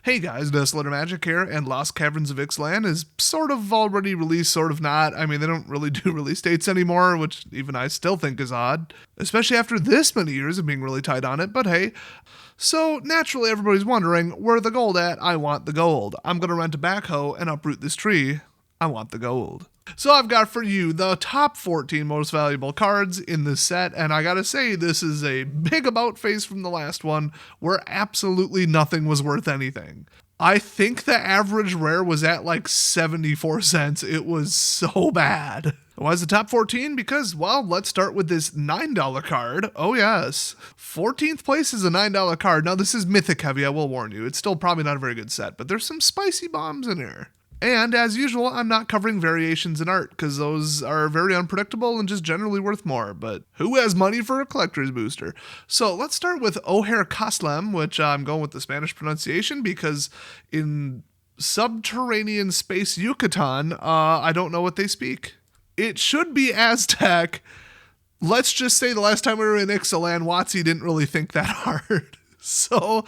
Hey guys, Desolate Magic here, and Lost Caverns of Ixalan is sort of already released, sort of not. I mean, they don't really do release dates anymore, which even I still think is odd, especially after this many years of being really tight on it, but hey. So, naturally everybody's wondering, where the gold at? I want the gold. I'm gonna rent a backhoe and uproot this tree. I want the gold. So I've got for you the top 14 most valuable cards in this set, and I gotta say, this is a big about face from the last one, where absolutely nothing was worth anything. I think the average rare was at like 74 cents. It was so bad. Why is the top 14? Because, well, let's start with this $9 card. Oh yes. 14th place is a $9 card. Now this is mythic heavy, I will warn you. It's still probably not a very good set, but there's some spicy bombs in here. And as usual, I'm not covering variations in art, because those are very unpredictable and just generally worth more, but who has money for a collector's booster? So let's start with Oher Kaslem, which I'm going with the Spanish pronunciation, because in subterranean space Yucatan, I don't know what they speak. It should be Aztec. Let's just say the last time we were in Ixalan, WotC didn't really think that hard. So,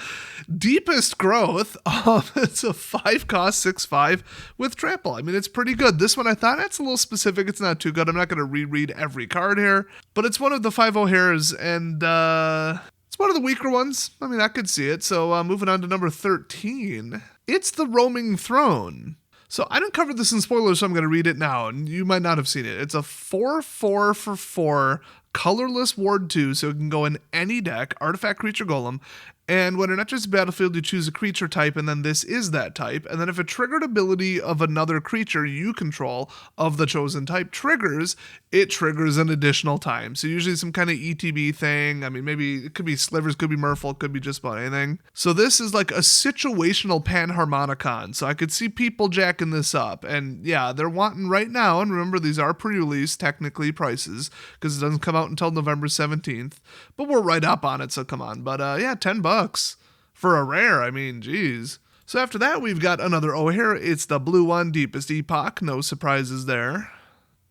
deepest growth, it's a 5-cost 6/5 with trample. I mean, it's pretty good. This one I thought, that's a little specific. It's not too good. I'm not going to reread every card here, but it's one of the 5 O'Hares, and it's one of the weaker ones. I mean, I could see it. So, moving on to number 13. It's the Roaming Throne. So I didn't cover this in spoilers, so I'm going to read it now, and you might not have seen it. It's a 4/4 for 4 colorless ward 2, so it can go in any deck, artifact, creature, golem, and when it enters the battlefield, you choose a creature type, and then this is that type, and then if a triggered ability of another creature you control of the chosen type triggers, it triggers an additional time. So usually some kind of ETB thing. I mean, maybe it could be Slivers, could be Merfolk, could be just about anything. So this is like a situational Panharmonicon, so I could see people jacking this up, and yeah, they're wanting right now, and remember these are pre-release, technically, prices, because it doesn't come out until November 17th, but we're right up on it, so come on. But yeah, $10 for a rare. I mean, geez. So after that, we've got another O'Hare. It's the blue one, Deepest Epoch. No surprises there.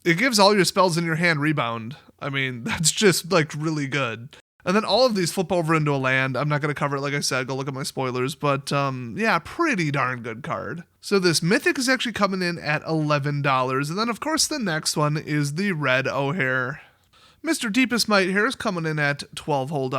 It gives all your spells in your hand rebound. I mean, that's just like really good. And then all of these flip over into a land. I'm not going to cover it, like I said. Go look at my spoilers. But yeah, pretty darn good card. So this Mythic is actually coming in at $11. And then, of course, the next one is the red O'Hare. Mr. Deepest Might here is coming in at $12 whole.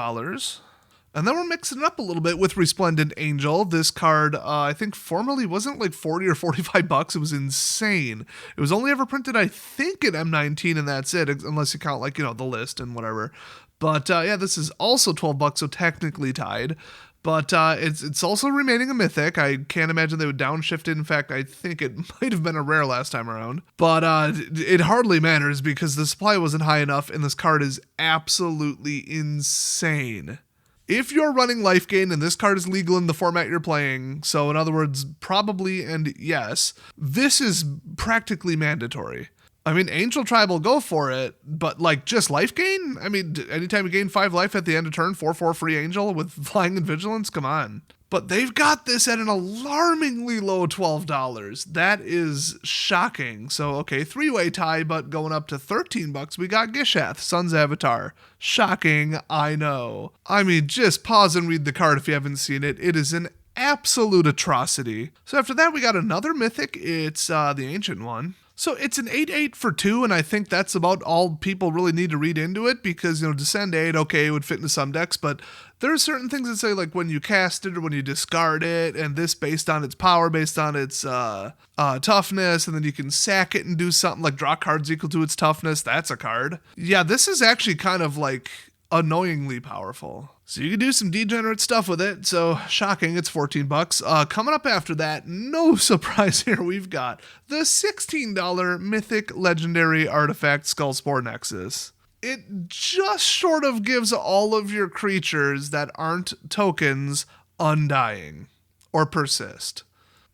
And then we're mixing it up a little bit with Resplendent Angel. This card, I think formerly wasn't like 40 or 45 bucks. It was insane. It was only ever printed, I think, in M19, and that's it, unless you count like, you know, the list and whatever. But yeah, this is also 12 bucks, so technically tied. But it's also remaining a mythic. I can't imagine they would downshift it. In fact, I think it might have been a rare last time around. But it hardly matters because the supply wasn't high enough, and this card is absolutely insane. If you're running life gain and this card is legal in the format you're playing, so in other words, probably and yes, this is practically mandatory. I mean, Angel Tribe will go for it, but like just life gain? I mean, anytime you gain 5 life at the end of turn, 4/4 free Angel with Flying and Vigilance? Come on. But they've got this at an alarmingly low $12. That is shocking. So, okay, 3-way tie, but going up to $13, we got Gishath, Sun's Avatar. Shocking, I know. I mean, just pause and read the card if you haven't seen it. It is an absolute atrocity. So after that, we got another Mythic. It's the Ancient one. So it's an 8/8 for 2, and I think that's about all people really need to read into it, because, you know, Descend 8, okay, it would fit into some decks, but there are certain things that say, like, when you cast it or when you discard it, and this based on its power, based on its toughness, and then you can sack it and do something like draw cards equal to its toughness. That's a card. Yeah, this is actually kind of, like, annoyingly powerful. So you can do some degenerate stuff with it. So shocking, it's $14. Coming up after that, no surprise here, we've got the $16 Mythic Legendary Artifact Skullspore Nexus. It just short of gives all of your creatures that aren't tokens Undying or Persist.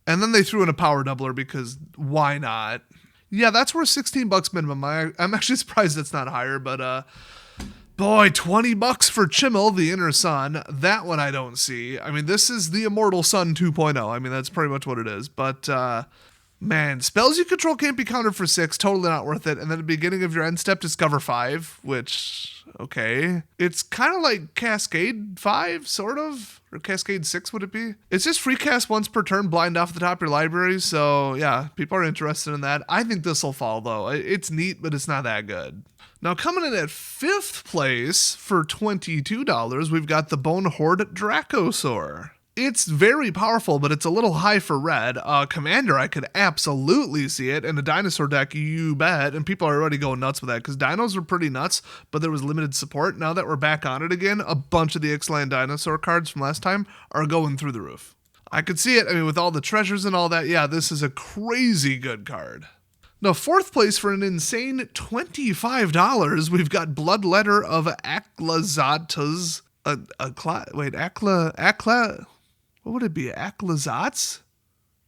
And then they threw in a power doubler because why not? Yeah, that's worth $16 minimum. I'm actually surprised that's not higher, but boy, $20 for Chimmel, the Inner Sun. That one I don't see. I mean, this is the Immortal Sun 2.0. I mean, that's pretty much what it is. But Man, spells you control can't be countered for 6, totally not worth it. And then at the beginning of your end step, discover 5, which, okay. It's kind of like Cascade 5, sort of. Or Cascade 6, would it be? It's just free cast once per turn, blind off the top of your library. So, yeah, people are interested in that. I think this will fall, though. It's neat, but it's not that good. Now, coming in at 5th place for $22, we've got the Bone Horde Dracosaur. It's very powerful, but it's a little high for red. Commander, I could absolutely see it. And a dinosaur deck, you bet. And people are already going nuts with that because dinos were pretty nuts, but there was limited support. Now that we're back on it again, a bunch of the Ixalan dinosaur cards from last time are going through the roof. I could see it. I mean, with all the treasures and all that, yeah, this is a crazy good card. Now, 4th place for an insane $25, we've got Bloodletter of Aclazatas. What would it be? Aclazats?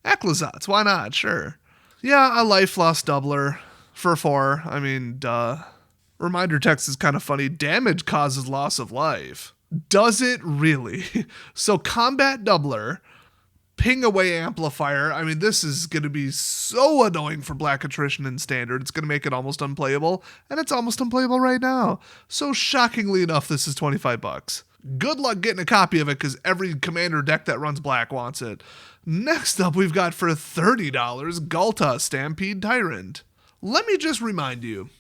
Aclazats, why not? Sure. Yeah, a life loss doubler for 4. I mean, duh. Reminder text is kind of funny. Damage causes loss of life. Does it really? So combat doubler, ping away amplifier. I mean, this is going to be so annoying for black attrition in standard. It's going to make it almost unplayable, and it's almost unplayable right now. So shockingly enough, this is $25. Good luck getting a copy of it because every commander deck that runs black wants it. Next up, we've got for $30, Ghalta Stampede Tyrant. Let me just remind you,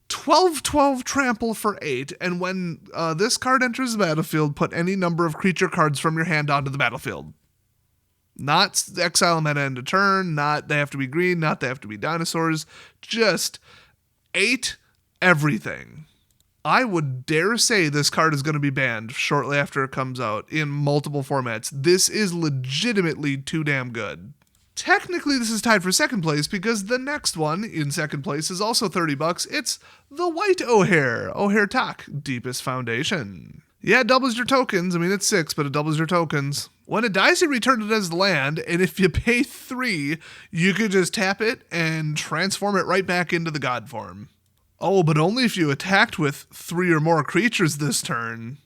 12/12 trample for 8, and when this card enters the battlefield, put any number of creature cards from your hand onto the battlefield. Not exile them at end of turn, not they have to be green, not they have to be dinosaurs, just 8 everything. I would dare say this card is going to be banned shortly after it comes out in multiple formats. This is legitimately too damn good. Technically, this is tied for 2nd place because the next one in 2nd place is also $30. It's the White O'Hare, O'Hare Tak, Deepest Foundation. Yeah, it doubles your tokens. I mean, it's 6, but it doubles your tokens. When it dies, you return it as land, and if you pay 3, you could just tap it and transform it right back into the god form. Oh, but only if you attacked with 3 or more creatures this turn.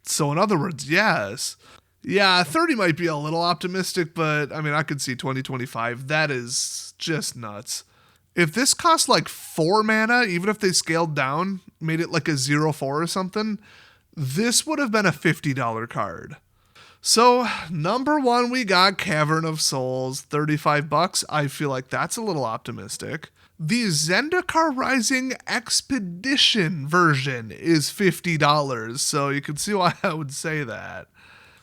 So in other words, yes. Yeah, 30 might be a little optimistic, but I mean, I could see 2025. That is just nuts. If this cost like 4 mana, even if they scaled down, made it like a 0/4 or something, this would have been a $50 card. So, number 1, we got Cavern of Souls, $35. I feel like that's a little optimistic. The Zendikar Rising Expedition version is $50, so you can see why I would say that.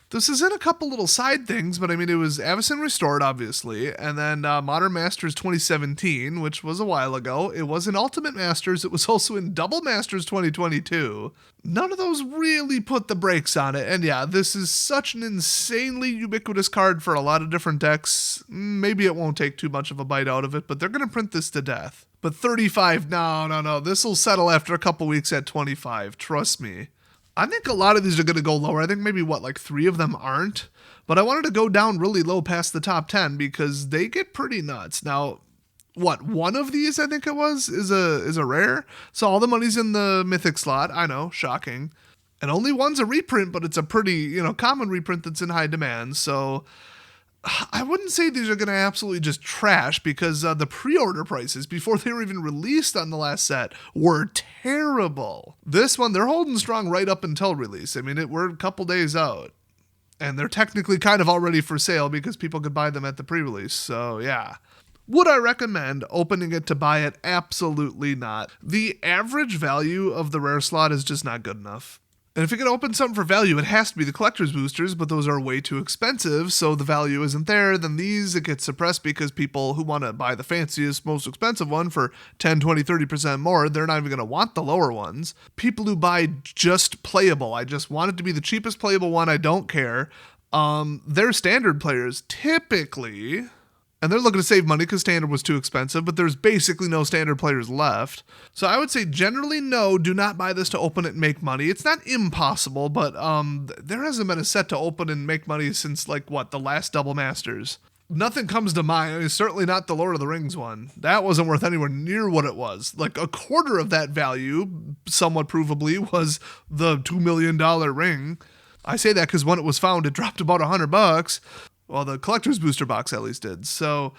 This is in a couple little side things, but I mean, it was Avacyn Restored, obviously, and then Modern Masters 2017, which was a while ago. It was in Ultimate Masters. It was also in Double Masters 2022. None of those really put the brakes on it, and yeah, this is such an insanely ubiquitous card for a lot of different decks. Maybe it won't take too much of a bite out of it, but they're going to print this to death. But 35, no. This will settle after a couple weeks at 25, trust me. I think a lot of these are going to go lower. I think maybe, 3 of them aren't. But I wanted to go down really low past the top 10 because they get pretty nuts. Now, one of these, I think it was, is a rare? So all the money's in the Mythic slot. I know, shocking. And only one's a reprint, but it's a pretty, common reprint that's in high demand. So I wouldn't say these are going to absolutely just trash because the pre-order prices before they were even released on the last set were terrible. This one, they're holding strong right up until release. I mean, we're a couple days out. And they're technically kind of already for sale because people could buy them at the pre-release. So, yeah. Would I recommend opening it to buy it? Absolutely not. The average value of the rare slot is just not good enough. And if you can open something for value, it has to be the collector's boosters, but those are way too expensive, so the value isn't there. Then these, it gets suppressed because people who want to buy the fanciest, most expensive one for 10, 20, 30% more, they're not even going to want the lower ones. People who buy just playable, I just want it to be the cheapest playable one, I don't care. They're standard players, typically. And they're looking to save money because standard was too expensive, but there's basically no standard players left. So I would say generally no, do not buy this to open it and make money. It's not impossible, but there hasn't been a set to open and make money since the last Double Masters. Nothing comes to mind. I mean, certainly not the Lord of the Rings one. That wasn't worth anywhere near what it was. Like a quarter of that value, somewhat provably, was the $2 million ring. I say that because when it was found, it dropped about $100. Well, the collector's booster box at least did. So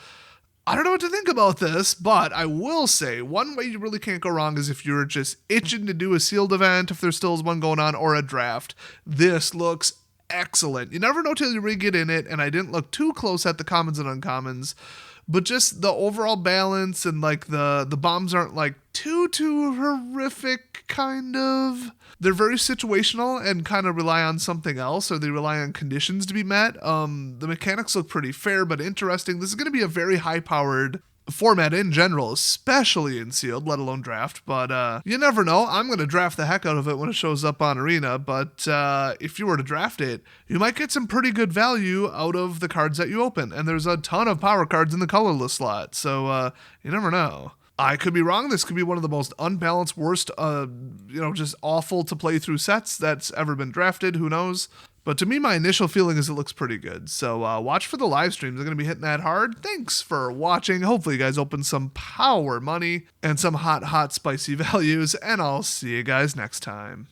I don't know what to think about this, but I will say one way you really can't go wrong is if you're just itching to do a sealed event, if there still is one going on, or a draft. This looks excellent. You never know till you really get in it, and I didn't look too close at the commons and uncommons, but just the overall balance and like the bombs aren't like too horrific, kind of. They're very situational and kind of rely on something else, or they rely on conditions to be met. The mechanics look pretty fair but interesting. This is going to be a very high-powered format in general, especially in sealed, let alone draft. But you never know. I'm going to draft the heck out of it when it shows up on Arena. But if you were to draft it, you might get some pretty good value out of the cards that you open. And there's a ton of power cards in the colorless slot, so you never know. I could be wrong. This could be one of the most unbalanced, worst, just awful to play through sets that's ever been drafted. Who knows? But to me, my initial feeling is it looks pretty good. So watch for the live streams. They're going to be hitting that hard. Thanks for watching. Hopefully you guys open some power money and some hot, spicy values. And I'll see you guys next time.